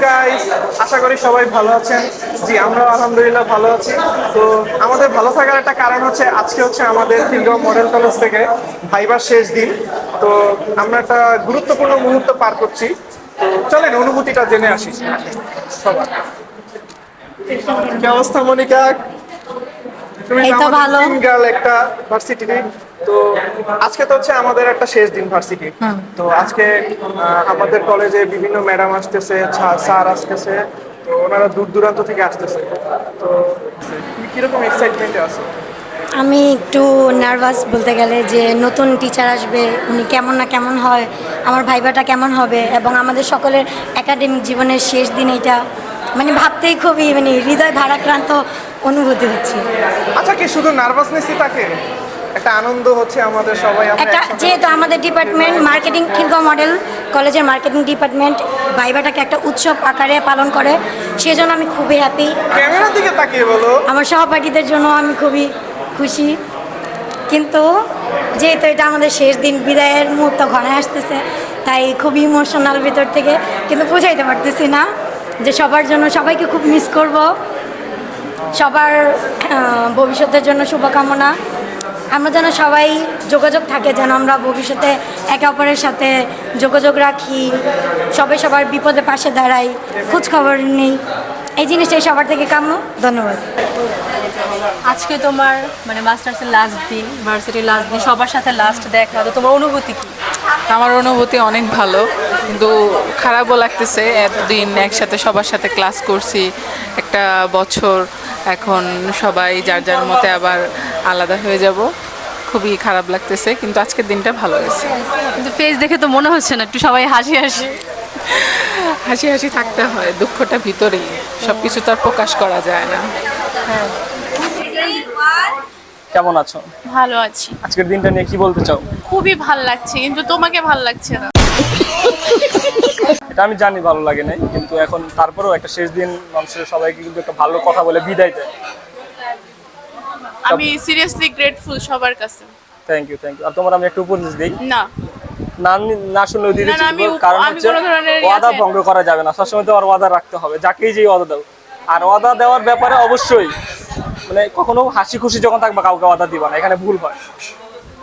Guys, আশা করি সবাই ভালো আছেন। জি, আমরা আলহামদুলিল্লাহ ভালো আছি। তো আমাদের ভালো থাকার একটা কারণ হচ্ছে আজকে হচ্ছে আমাদের খিলগাঁও মডেল কলেজ থেকে ভাইবার শেষ দিন। তো আমরা একটা গুরুত্বপূর্ণ মুহূর্ত পার করছি। তো চলেন অনুভূতিটা জেনে আসি সবার। কি অবস্থা মনিকা? তুমি এই তো তো আমাদের ভালো। ড্রিম গার্ল একটা ভার্সিটির। তো আজকে তো হচ্ছে আমাদের একটা শেষ দিন ভার্সিটি। তো আজকে আমাদের কলেজে বিভিন্ন ম্যাডাম আসতেছে, স্যার আসতেছে। তো ওনারা দূর দূরান্ত থেকে আসতেছে। তো তুমি কিরকম এক্সাইটমেন্টে আছো? আমি একটু নার্ভাস বলতে গেলে, যে নতুন টিচার আসবে, উনি কেমন না কেমন হয়, আমার ভাইবাটা কেমন হবে, এবং আমাদের সকলের একাডেমিক জীবনের শেষ দিন এটা মানে ভাবতেই খুবই হৃদয় ভারাক্রান্ত অনুভূতি হচ্ছে। আচ্ছা, কি শুধু নার্ভাসনেসই থাকে? একটা আনন্দ হচ্ছে আমাদের সবাই আমরা একটা একসাথে। যেহেতু আমাদের ডিপার্টমেন্ট মার্কেটিং, খিলগাঁও মডেল কলেজের মার্কেটিং ডিপার্টমেন্ট ভাইবাটাকে একটা উৎসব আকারে পালন করে, সেজন্য আমি খুবই হ্যাপি। ক্যামেরার দিকে তাকিয়ে বলো। আমার সহপাঠীদের জন্য আমি খুবই খুশি, কিন্তু যেহেতু এটা আমাদের শেষ দিন, বিদায়ের মুহূর্ত ঘনায় আসতেছে, তাই খুবই ইমোশনাল ভিতর থেকে, কিন্তু বুঝাইতে পারতেছি না যে সবার জন্য সবাইকে খুব মিস করব। সবার ভবিষ্যতের জন্য শুভকামনা। আমরা যেন সবাই যোগাযোগ থাকে, যেন আমরা ভবিষ্যতে একে অপরের সাথে যোগাযোগ রাখি, সবাই সবার বিপদে পাশে দাঁড়াই, খোঁজ খবর নেই। এই জিনিসটাই সবার থেকে কাম্য। ধন্যবাদ। আজকে তোমার মাস্টার্সের লাস্ট দিন, ভার্সিটির লাস্ট দিন, সবার সাথে লাস্ট দেখা, তো তোমার অনুভূতি কি? আমার অনুভূতি অনেক ভালো, কিন্তু খারাপও লাগতেছে। এতদিন একসাথে সবার সাথে ক্লাস করছি, একটা বছর এখন সবাই যার যার মতে আবার আলাদা হয়ে যাব। খুবই খারাপ লাগতেছে, কিন্তু আজকের দিনটা ভালো গেছে। কিন্তু ফেস দেখে তো মনে হচ্ছে না, একটু সবাই হাসি হাসি। হাসি হাসি থাকতে হয়, দুঃখটা ভিতরেই, সব কিছু তো আর প্রকাশ করা যায় না। কেমন আছো? ভালো আছি, আজকের দিনটা নিয়ে কি বলতে চাও? খুবই ভাল লাগছে, কিন্তু তোমাকে ভাল লাগছে না। এটা আমি জানি ভালো লাগে নাই, কিন্তু এখন তারপরেও একটা শেষ দিন মানুষের সবাইকে কিন্তু একটা ভালো কথা বলে বিদায় দেয়। আমি সিরিয়াসলি গ্রেটফুল সবার কাছে। Thank you, thank you. আর তোমার আমি একটা উপদেশ দিই, না না না শুনলেও দিতে না, আমি কারণ আমি হচ্ছে কোনো ধরনের ওয়াদা ভঙ্গ করা যাবে না। সবসময় তোমার ওয়াদা রাখতে হবে, যাকেই যে ওয়াদা দাও। আর ওয়াদা দেওয়ার ব্যাপারে অবশ্যই কখনো হাসি খুশি যখন থাকবা কাউকে ওয়াদা দিবা না, এখানে ভুল হয়।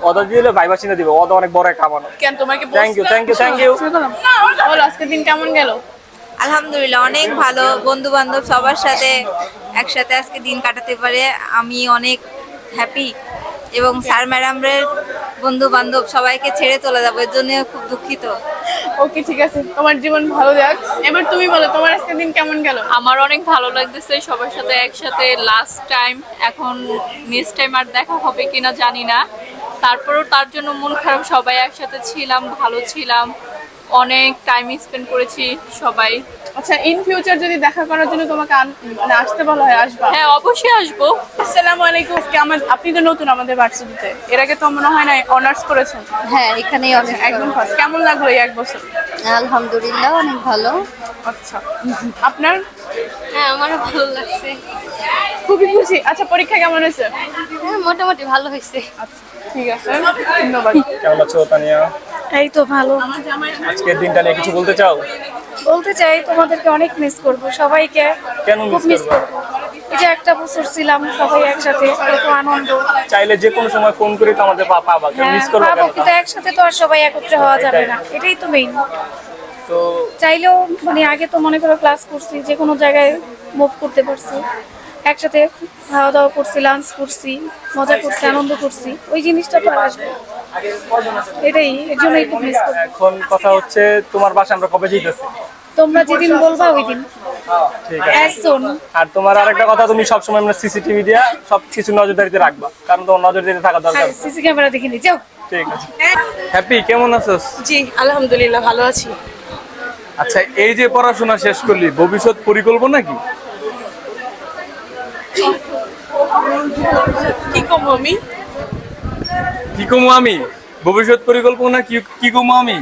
ওয়াদা দিলে ভাইবা চিনে দিবে, ওয়াদা অনেক বড় একটা আমানত। কেন তোমাকে thank you, thank you, thank you. বলো আজকের দিন কেমন গেল? আলহামদুলিল্লাহ অনেক ভালো, বন্ধু বান্ধব সবার সাথে একসাথে আজকে দিন কাটাতে পারে আমি অনেক হ্যাপি। এবং স্যার ম্যাডামদের বন্ধু বান্ধব সবাইকে ছেড়ে চলে যাবো, এর জন্য খুব দুঃখিত। ওকে, ঠিক আছে, তোমার জীবন ভালো যাক। এবার তুমি বলো তোমার আজকের দিন কেমন গেল? আমার অনেক ভালো লাগতেছে, সবার সাথে একসাথে লাস্ট টাইম। এখন নেক্সট টাইম আর দেখা হবে কিনা জানি না, তারপরেও তার জন্য মন খারাপ। সবাই একসাথে ছিলাম, ভালো ছিলাম, অনেক টাইম স্পেন্ড করেছি সবাই। আচ্ছা, ইন ফিউচার যদি দেখা করার জন্য তোমাকে আসতে বলা হয়, আসবা? হ্যাঁ, অবশ্যই আসবো। আসসালামু আলাইকুম। আজকে আপনি তো নতুন আমাদের ভার্সিটিতে, এর আগে তো মনে হয় না অনার্স করেছেন? হ্যাঁ, এখানেই অনেক একদম ফার্স্ট। কেমন লাগলো এই এক বছর? আলহামদুলিল্লাহ অনেক ভালো। আচ্ছা, আপনার? হ্যাঁ, আমারও ভালো লাগছে। খুবই খুশি। আচ্ছা, পরীক্ষা কেমন হয়েছে? হ্যাঁ, মোটামুটি ভালো হয়েছে। আচ্ছা, ঠিক আছে, ধন্যবাদ। কেমন আছো তানিয়া? এই তো ভালো। আজকের দিনটা নিয়ে কিছু বলতে চাও? বলতে চাই তোমাদেরকে অনেক মিস করব, সবাইকে কেন খুব মিস মিস করবো? করব। এই যে একটা বছর ছিলাম সবাই একসাথে, কত আনন্দ। চাইলে যে কোনো সময় ফোন করে তো আমাদের পাবা, হ্যাঁ, মিস করবো পাবো, কেন? কিন্তু একসাথে তো আর সবাই একত্রে হওয়া যাবে না, এটাই তো মেইন। তো চাইলেও আগে তো মনে করো ক্লাস করছি, যে কোনো জায়গায় মুভ করতে পারছি, একসাথে খাওয়া দাওয়া করছি, লাঞ্চ করছি, মজা করছি, আনন্দ করছি, ওই জিনিসটা তো আর আসবে না। এটাই, এর জন্যই খুব মিস করবো। এখন কথা হচ্ছে তোমার বাসা আমরা কবে যেতেছি? তোমরা যেদিন বলবা ওই দিন। ঠিক আছে। As soon। আর তোমার আরেকটা কথা, তুমি সবসময় আমরা সিসিটিভি দিয়া সবকিছু নজরদারিতে রাখবা, কারণ তোমার নজরদারিতে থাকা দরকার। সিসি ক্যামেরা দেখে নি যাও। ঠিক আছে। হ্যাপি, কেমন আছোস? জি আলহামদুলিল্লাহ ভালো আছি। আচ্ছা, এই যে পড়াশোনা শেষ করলি, ভবিষ্যৎ পরিকল্পনা কি? কি কম আমি? কি কমু আমি? ভবিষ্যৎ পরিকল্পনা কি কমু আমি?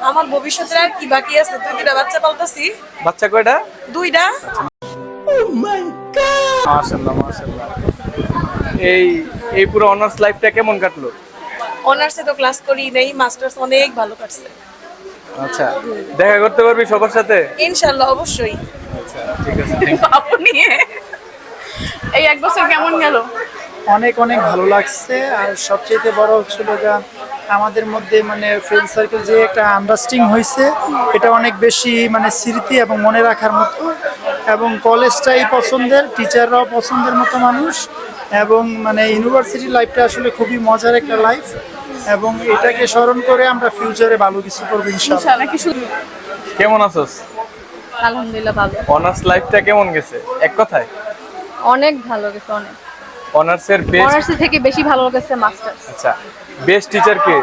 আমার ভবিষ্যতের আর কি বাকি আছে? দুইটা বাচ্চা পালতাছি। বাচ্চা কয়টা? দুইটা। মাশাআল্লাহ, মাশাআল্লাহ। এই পুরো অনার্স লাইফটা কেমন কাটলো? অনার্সে তো ক্লাস করি নাই, মাস্টার্স অনেক ভালো কাটছে। আচ্ছা, দেখা করতে পারবি সবার সাথে? ইনশাল্লাহ, অবশ্যই। আচ্ছা, ঠিক আছে। বাবু নিয়ে এই 1 বছর কেমন গেল? অনেক অনেক ভালো লাগছে। আর সবচেয়ে বড় হচ্ছিল যে আমাদের মধ্যে মানে ফ্রেন্ড সার্কেল যে একটা আন্ডারস্ট্যান্ডিং হয়েছে, এটা অনেক বেশি মানে স্মৃতি এবং মনে রাখার মতো। এবং কলেজটাই পছন্দের, টিচাররাও পছন্দের মতো মানুষ, এবং মানে ইউনিভার্সিটি লাইফটা আসলে খুবই মজার একটা লাইফ, এবং এটাকে স্মরণ করে আমরা ফিউচারে ভালো কিছু করবো ইনশাআল্লাহ। ইনশাল্লাহ। কি শুধু কেমন আছোস? আলহামদুলিল্লাহ ভালো, অনার্স লাইফটা কেমন গেছে এক কথায়? অনেক ভালো গেছে, অনেক। অনার্সের বেস্ট, অনার্সের থেকে বেশি ভালো গেছে মাস্টার্স। আচ্ছা, বেস্ট টিচার কে?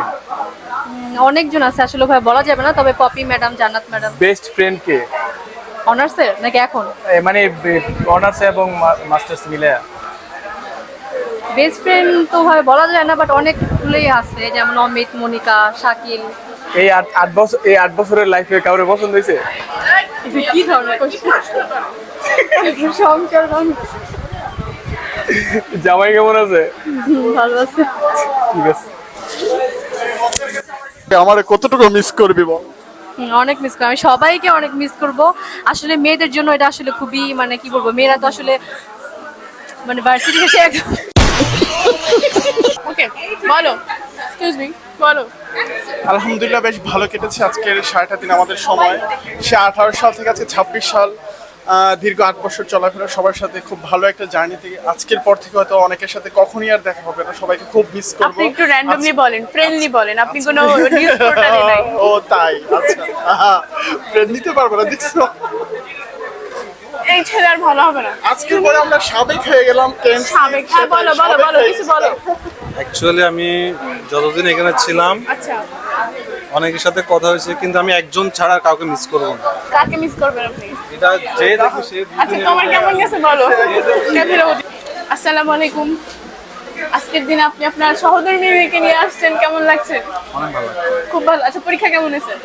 অনেকজন আছে, আসলে ভাই বলা যাবে না, তবে পপি ম্যাডাম, জান্নাত ম্যাডাম। বেস্ট ফ্রেন্ড কে? অনার্সের নাকি এখন? মানে অনার্স এবং মাস্টার্স মিলে। বেস্ট ফ্রেন্ড তো ভাবে বলা যায় না, বাট অনেকগুলোই আছে, যেমন অমিত, মনিকা, শাকিল। এই 8 বছরের লাইফে কাউরে পছন্দ হয়েছে? কি ধরনের সংসার জামাই কেমন আছে? ভালো আছে। ঠিক আছে। আমার কতটুকু মিস করবি বল? অনেক মিস করি, আমি সবাইকে অনেক মিস করব। আসলে মেয়েদের জন্য এটা আসলে খুবই মানে কি বলবো, মেয়েরা তো আসলে মানে ভার্সিটি শেষে একদম। ওকে, বলো। এক্সকিউজ মি, বলো। আলহামদুলিল্লাহ বেশ ভালো কেটেছে আজকের 6টা দিন আমাদের সময়। সে 18 সাল থেকে আছে 26 সাল, দীর্ঘ 8 বছর চলাফেরা সবার সাথে খুব ভালো একটা জার্নি থেকে আজকের পর থেকে হয়তো অনেকের সাথে কখনই আর দেখা হবে না, সবাইকে খুব মিস করব। আপনি একটু র্যান্ডমলি বলেন, ফ্রেন্ডলি বলেন, আপনি কোনো নিউজ পোর্টালে নাই। ও তাই, আচ্ছা, ফ্রেন্ড নিতে পারবো না দেখছো? এই ছেলে আর ভালো হবে না। আজকের পরে আমরা সাবেক হয়ে গেলাম। সাবেক, হ্যাঁ বলো বলো বলো, কিছু বলো। অ্যাকচুয়ালি আমি যতদিন এখানে ছিলাম আচ্ছা, অনেকের সাথে কথা হয়েছে, কিন্তু আমি একজন ছাড়া কাউকে মিস করবো না। কাকে মিস করবেন আপনি? এটা যে দেখি সে আচ্ছা, তোমার কেমন গেছে বলো। আসসালামু আলাইকুম। আজকের দিন আপনি আপনার সহধর্মীকে নিয়ে আসছেন, কেমন লাগছে? অনেক ভালো খুব ভালো। আচ্ছা, পরীক্ষা কেমন হয়েছে?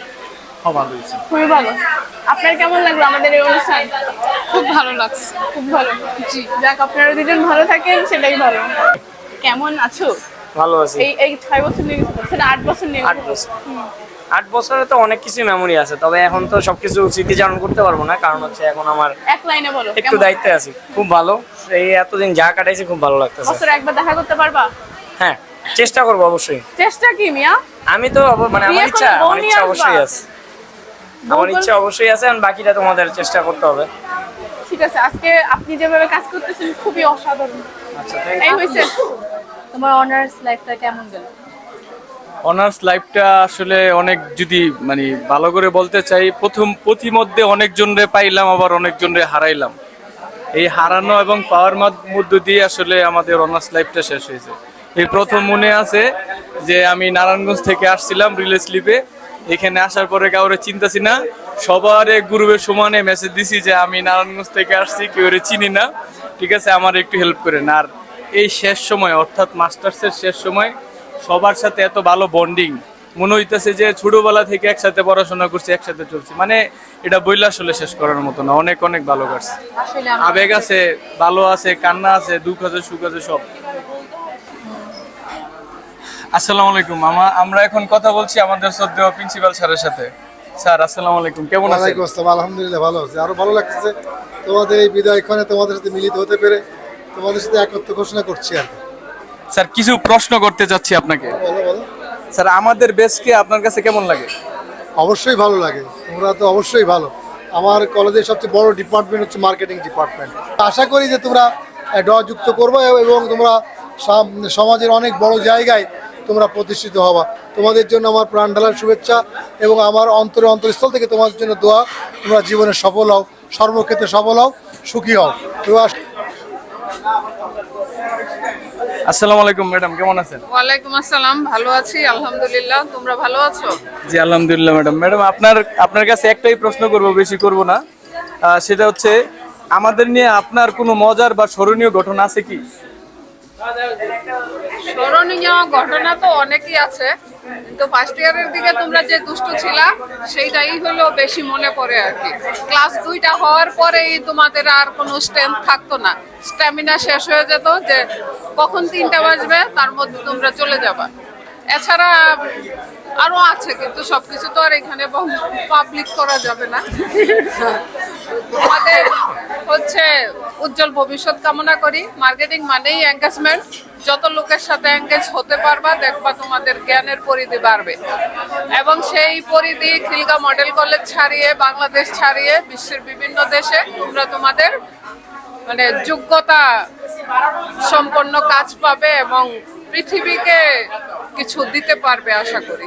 ভালো হয়েছে। খুবই ভালো। আপনার কেমন লাগলো আমাদের এই অনুষ্ঠান? খুব ভালো লাগছে, খুব ভালো। জি, যাক, আপনারা দুজন ভালো থাকেন, সেটাই ভালো। কেমন আছো? ভালো আছে। এই 6 বছর নিয়ে গেছে, সেটা 8 বছর নিয়ে 8 বছর। 8 বছরে তো অনেক কিছু মেমোরি আছে, তবে এখন তো সবকিছু স্মৃতিচারণ করতে পারবো না, কারণ হচ্ছে এখন আমার এক লাইনে বলো একটু দায়িত্বে আছি। খুব ভালো, এই এতদিন যা কাটাইছি খুব ভালো লাগতেছে। বছরে একবার দেখা করতে পারবা? হ্যাঁ, চেষ্টা করবো অবশ্যই। চেষ্টা কি মিয়া? আমি তো মানে আমার বিয়ে ইচ্ছা করে বউ নিয়ে আসবা? অবশ্যই আছে, আমার ইচ্ছা অবশ্যই আছে, আর বাকিটা তোমাদের চেষ্টা করতে হবে। ঠিক আছে, আজকে আপনি যেভাবে কাজ করতেছেন খুবই অসাধারণ। আচ্ছা, এই হয়েছে। তোমার অনার্স লাইফটা কেমন গেল? অনার্স লাইফটা আসলে অনেক, যদি মানে ভালো করে বলতে চাই, প্রতিমধ্যে অনেকজনরে পাইলাম, আবার অনেকজনরে হারাইলাম। এই হারানো এবং পাওয়ার মধ্য দিয়ে আসলে আমাদের অনার্স লাইফটা শেষ হয়েছে। এই প্রথম মনে আছে যে আমি নারায়ণগঞ্জ থেকে আসছিলাম রিলে স্লিপে, এখানে আসার পরে কাউরে চিন্তাছি না, সবার গ্রুপের সমানে মেসেজ দিছি যে আমি নারায়ণগঞ্জ থেকে আসছি, কেউ চিনি না, ঠিক আছে আমার একটু হেল্প করেন। আর এই শেষ সময় অর্থাৎ মাস্টার্সের শেষ সময় সবার সাথে এত ভালো বন্ডিং, মনে হইতেছে যে ছোটবেলা থেকে একসাথে পড়াশোনা করছি, একসাথে চলছি, মানে এটা বইলা আসলে শেষ করার মতো না। অনেক অনেক ভালো কাটছে, আসলে আবেগ আছে, ভালো আছে, কান্না আছে, দুঃখ আছে, সুখ আছে, সব। আসসালামু আলাইকুম। আমরা এখন কথা বলছি আমাদের শ্রদ্ধেয় প্রিন্সিপাল স্যারের সাথে। স্যার আসসালামু আলাইকুম, কেমন আছেন? ওয়ালাইকুম আসসালাম, আলহামদুলিল্লাহ ভালো আছে। আরো ভালো লাগতেছে তোমাদের এই বিদায়ক্ষণে তোমাদের সাথে মিলিত হতে পেরে, তোমাদের সাথে একত্র ঘোষণা করছি আর কি। স্যার কিছু প্রশ্ন করতে চাচ্ছি আপনাকে। বলো বলো। স্যার আমাদের বেসকে আপনার কাছে কেমন লাগে? অবশ্যই ভালো লাগে, তোমরা তো অবশ্যই ভালো। আমার কলেজের সবচেয়ে বড় ডিপার্টমেন্ট হচ্ছে মার্কেটিং ডিপার্টমেন্ট। আশা করি যে তোমরা যুক্ত করবে এবং তোমরা সমাজের অনেক বড় জায়গায় তোমরা প্রতিষ্ঠিত হবা। তোমাদের জন্য আমার প্রাণ ঢালার শুভেচ্ছা এবং আমার অন্তরস্থল থেকে তোমাদের জন্য দোয়া। তোমরা জীবনে সফল হও, সর্বক্ষেত্রে সফল হও, সুখী হও। আসসালামু আলাইকুম ম্যাডাম, কেমন আছেন? ওয়ালাইকুম আসসালাম, ভালো আছি আলহামদুলিল্লাহ। তোমরা ভালো আছো? জি আলহামদুলিল্লাহ ম্যাডাম। ম্যাডাম আপনার কাছে একটাই প্রশ্ন করব, বেশি করব না। সেটা হচ্ছে আমাদের নিয়ে আপনার কোনো মজার বা স্মরণীয় ঘটনা আছে কি? স্মরণীয় ঘটনা তো অনেকই আছে, কিন্তু ফার্স্ট ইয়ারের দিকে তোমরা যে দুষ্ট ছিলা সেইটাই হলো বেশি মনে পড়ে আর কি। ক্লাস 2টা হওয়ার পরেই তোমাদের আর কোনো স্ট্রেংথ থাকতো না, স্ট্যামিনা শেষ হয়ে যেত, যে কখন 3টা বাজবে তার মধ্যে তোমরা চলে যাবা। এছাড়া আরো আছে, কিন্তু সবকিছু তো আর এখানে পাবলিক করা যাবে না। আমাদের হচ্ছে উজ্জ্বল ভবিষ্যৎ কামনা করি। মার্কেটিং মানেই এঙ্গেজমেন্ট। যত লোকের সাথে এঙ্গেজ হতে পারবা, দেখবা তোমাদের জ্ঞানের পরিধি বাড়বে, এবং সেই পরিধি খিলগা মডেল কলেজ ছাড়িয়ে, বাংলাদেশ ছাড়িয়ে বিশ্বের বিভিন্ন দেশে তোমরা তোমাদের মানে যোগ্যতা সম্পন্ন কাজ পাবে এবং পৃথিবীকে কিছু দিতে পারবে আশা করি।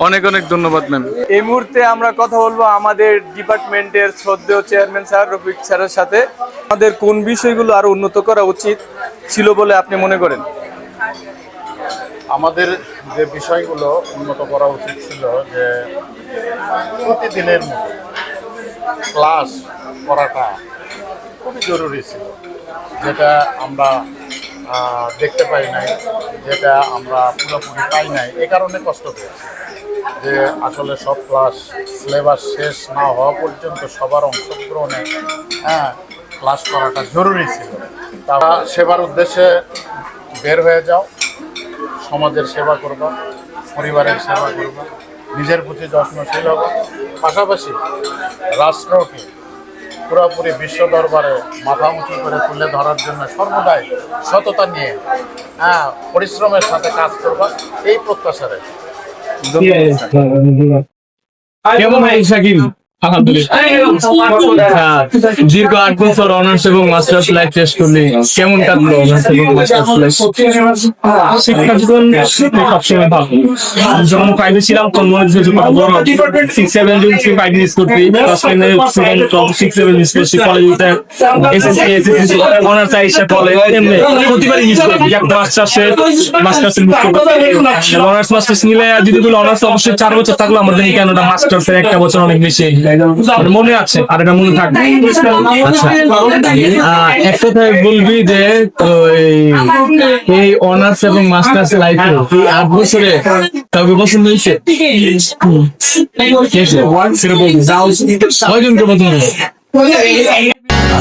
অনেক অনেক ধন্যবাদ ম্যাম। এই মুহূর্তে আমরা কথা বলবো আমাদের ডিপার্টমেন্টের শ্রদ্ধেয় চেয়ারম্যান স্যার রফিক স্যারের সাথে। আমাদের কোন বিষয়গুলো আরো উন্নত করা উচিত ছিল বলে আপনি মনে করেন? আমাদের যে বিষয়গুলো উন্নত করা উচিত ছিল, যে প্রতিদিনের মতো ক্লাস করাটা খুবই জরুরি ছিল, যেটা আমরা দেখতে পাই নাই, যেটা আমরা পুরোপুরি পাই নাই। এই কারণে কষ্ট পেয়েছি যে আসলে সব ক্লাস সিলেবাস শেষ না হওয়া পর্যন্ত সবার অংশগ্রহণে ক্লাস করাটা জরুরি ছিল। তারা সেবার উদ্দেশ্যে বের হয়ে যাও, সমাজের সেবা করবা, পরিবারের সেবা করবা, নিজের প্রতি যত্নশীল হবা, পাশাপাশি রাষ্ট্রকে পুরোপুরি বিশ্ব দরবারে মাথা উঁচু করে তুলে ধরার জন্য সর্বদাই সততা নিয়ে পরিশ্রমের সাথে কাজ করবা, এই প্রত্যাশারে। কেমন হয় শাকিল? দীর্ঘ 8 বছর অনার্স এবং মাস্টার্স লাইফ শেষ করলি, কেমন কাটলো অনার্স এবং মাস্টার্স লাইফ? শিক্ষা জীবন সবসময় ভালো। যখন 5 ছিলাম তখন মনে হচ্ছে 6-7 জন 5 মিস করতে, ক্লাস 6-7 মিস করছি, কলেজে এসএসসি অনার্স আইসা কলেজ এমনি প্রতিবারই মিস করছি। একটা মাস্টার্সের মিস করতে, অনার্স মাস্টার্স নিলে যদি বলে অনার্স অবশ্যই 4 বছর থাকলো, আমাদের কেন মাস্টার্সের 1 বছর অনেক বেশি মনে আছে, আর এটা মনে থাকবে। আচ্ছা, একটা কথাই বলবি যে এই অনার্স এবং মাস্টার্স লাইফে 8 বছরে কাউকে পছন্দ হয়েছে? কয়জনকে পছন্দ হয়েছে?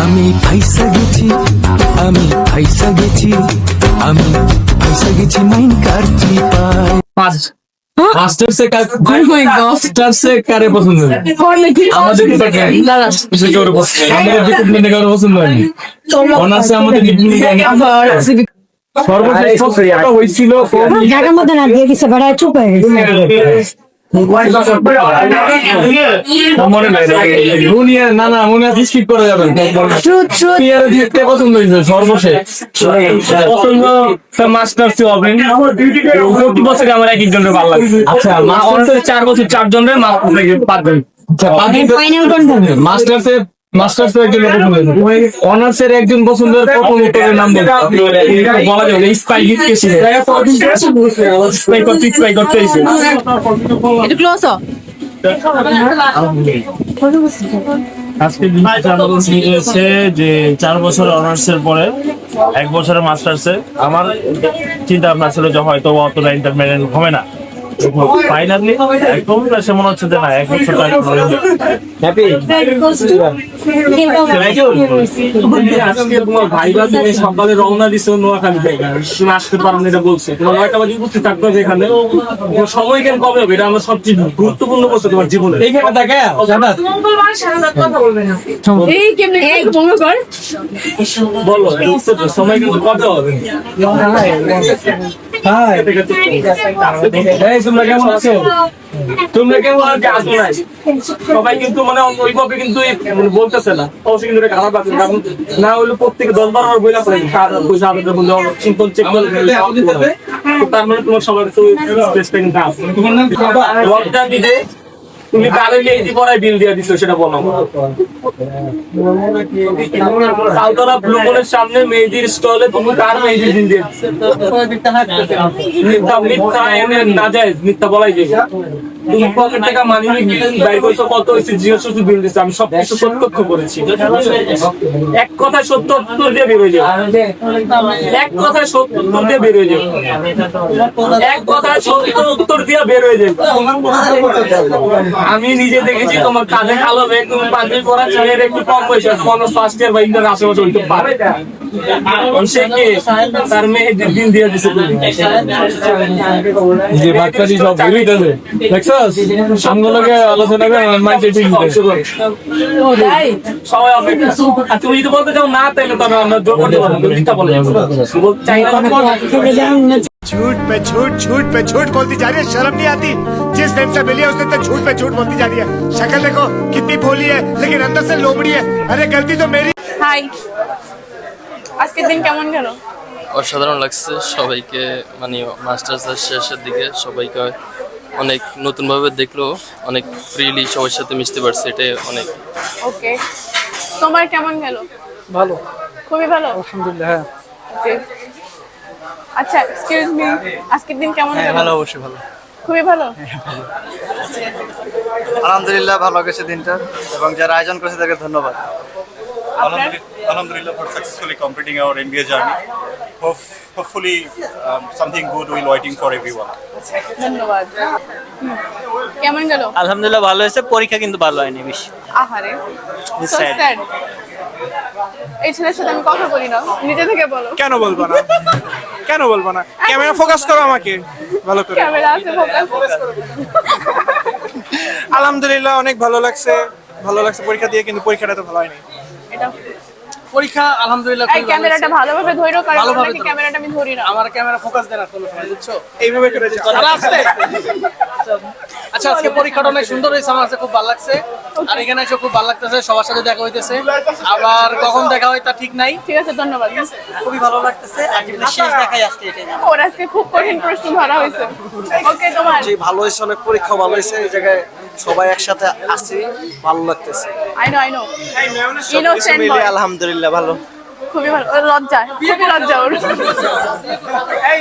আমি ফাইসা গেছি, আমি ফাইসা গেছি, আমি ফাইসা গেছি মাইন কারচি পায়। 5 মাস্টার্সে কারে পছন্দ হয়? আমাদের ডিপার্টমেন্টে কারো পছন্দ হয়নি। অনার্সে আমাদের সর্বশেষ হয়েছিল জায়গার মধ্যে না দিয়ে দিচ্ছে, বেড়ায় চুপ হয়ে গেছে। মনে নাই না না মনে আছে, স্কিপ করা যাবে দেখতে পছন্দ হয়েছে সর্বশেষ পছন্দ মাস্টার্স হবে। প্রতি বছরে আমার এক একজনের ভালো লাগছে। আচ্ছা, 4 বছর 4 জনের 5 জন মাস্টার্সের একজন অনার্সের একজন পছন্দের প্রথম উত্তরের নাম বলা যাবে স্পাই গিফট ছিল। আজকে হচ্ছে যে 4 বছর অনার্সের পরে 1 বছরের মাস্টার্সে আমার চিন্তা ভাবনা ছিল যে হয়তো অতটা ইন্টারমিডিয়েট হবে না। ফাইনালি একদম সে মনে হচ্ছে যে না 1 বছর সকালে রওনা দিচ্ছে নোয়াখালী থেকে, তুমি আসতে পারো না এটা বলছে, তোমার 9টা বাজে উপস্থিত থাকতে হবে এখানে। সময় কেন কবে হবে? এটা আমার সবচেয়ে গুরুত্বপূর্ণ বছর তোমার জীবনে। এইখানে থাকে বলো সময় কিন্তু কবে হবে? তোমরা কেমন আছো? তোমরা কেমন আছো? সবাই কিন্তু মানে ওইভাবে কিন্তু বলতেছে না, অবশ্যই কিন্তু খারাপ লাগছে। কারণ না হইলে প্রত্যেকে 10-12 বার বইলা পড়ে পয়সা আমাদের বললে সিম্পল চেক করে তার মানে তোমার সবার লকটা দিতে তুমি কালে এই পড়ায় বিল দিয়ে দিছো সেটা বলো। সালতলা ব্লু মলের সামনে মেহেদির স্টলে তুমি কার মেহেদির বিল দিয়ে মিথ্যা বলাই যায়। তুমি পকেট টাকা মানি বাইর করছো, কত হয়েছে জিজ্ঞেস বিল দিচ্ছে, আমি সব কিছু প্রত্যক্ষ করেছি। এক কথায় 70 উত্তর দিয়ে বেরোয় যাবে, এক কথায় 70 উত্তর দিয়ে বেরোয় যাবে, এক কথায় 70 উত্তর দিয়ে বেরোয় যাবে। আমি নিজে দেখেছি তোমার কাজে কালো ব্যাগ, তুমি পাঞ্জাবি পরা ছেলের একটু কম বয়সে ফার্স্ট ইয়ার বা ইন্টার আশেপাশে হইতে পারে। সে কি তার মেয়েদের দিন দিয়ে দিছে যে বাচ্চাটি সব বেরিয়ে দেবে দেখছস আমগুলোকে আলোচনা করে মাইন্ডে ঠিক সবাই অপেক্ষা। আর তুমি যদি বলতে চাও না তাইলে তবে আমরা জোর করতে পারবো না। মিথ্যা বলে চাই না। झूठ पे झूठ बोलती जा रही है, शर्म नहीं आती? जिस टाइम से मिली है उसने तो झूठ पे झूठ बोलती जा रही है। शक्ल देखो कितनी भोली है लेकिन अंदर से लोमड़ी है। अरे गलती तो मेरी। হাই, আজকের দিন কেমন গেল? অসাধারণ লাগছে সবাইকে, মানে মাস্টার্সের শেষের দিকে সবাইকে অনেক নতুনভাবে দেখলো, অনেক ফ্রিলি সবার সাথে মিশতে পারছে, এটাই অনেক। ওকে, তোমার কেমন গেল? ভালো, খুবই ভালো, আলহামদুলিল্লাহ। হ্যাঁ, ওকে। আচ্ছা, এক্সকিউজ মি, আজকের দিন কেমন গেল? ভালো, অবশ্যই ভালো। খুবই ভালো। আলহামদুলিল্লাহ, ভালো গেছে দিনটা এবং যারা আয়োজন করেছে তাদেরকে ধন্যবাদ। আপনার? Alhamdulillah for successfully completing our MBA journey. Hopefully something good will waiting for everyone. ধন্যবাদ। কেমন গেল? আলহামদুলিল্লাহ ভালো হয়েছে, পরীক্ষা কিন্তু ভালো হয়নি বেশি। আহারে, so sad। এই ছেলের সাথে আমি কথা বলি না, নিজে থেকে বলো। কেন বলবো না, কেন বলবো না? ক্যামেরা ফোকাস করো আমাকে ভালো করে। ক্যামেরা আছে, ফোকাস। আলহামদুলিল্লাহ অনেক ভালো লাগছে, পরীক্ষা দিয়ে, কিন্তু পরীক্ষাটা তো ভালো হয়নি। এটা পরীক্ষা আলহামদুলিল্লাহ এই ক্যামেরাটা ভালোভাবে ধরো, কারণ ভালোভাবে নাকি ক্যামেরাটা আমি ধরি না। আমার ক্যামেরা ফোকাস দেন না কোনো সময়, বুঝছো? এইভাবে করে যাও। আস্তে। আচ্ছা, আজকে পরীক্ষাটা অনেক সুন্দর হয়েছে, আমার কাছে খুব ভালো লাগছে। আর এখানে এসে খুব ভালো লাগতেছে, সবার সাথে দেখা হইতেছে। আবার কখন দেখা হয় তা ঠিক নাই। ঠিক আছে, ধন্যবাদ। খুবই ভালো লাগতেছে, আর জীবনের শেষ দেখাই আজকে এটাই। ওর আজকে খুব কঠিন প্রশ্ন ধরা হয়েছে। ওকে, তোমার? জি, ভালো হয়েছে, অনেক পরীক্ষা ভালো হয়েছে, এই জায়গায় সবাই একসাথে আছি, ভালো লাগতেছে। I know innocent boy. আলহামদুলিল্লাহ ভালো, খুবই ভালো। ওর লজ্জা, খুবই লজ্জা ওর। এই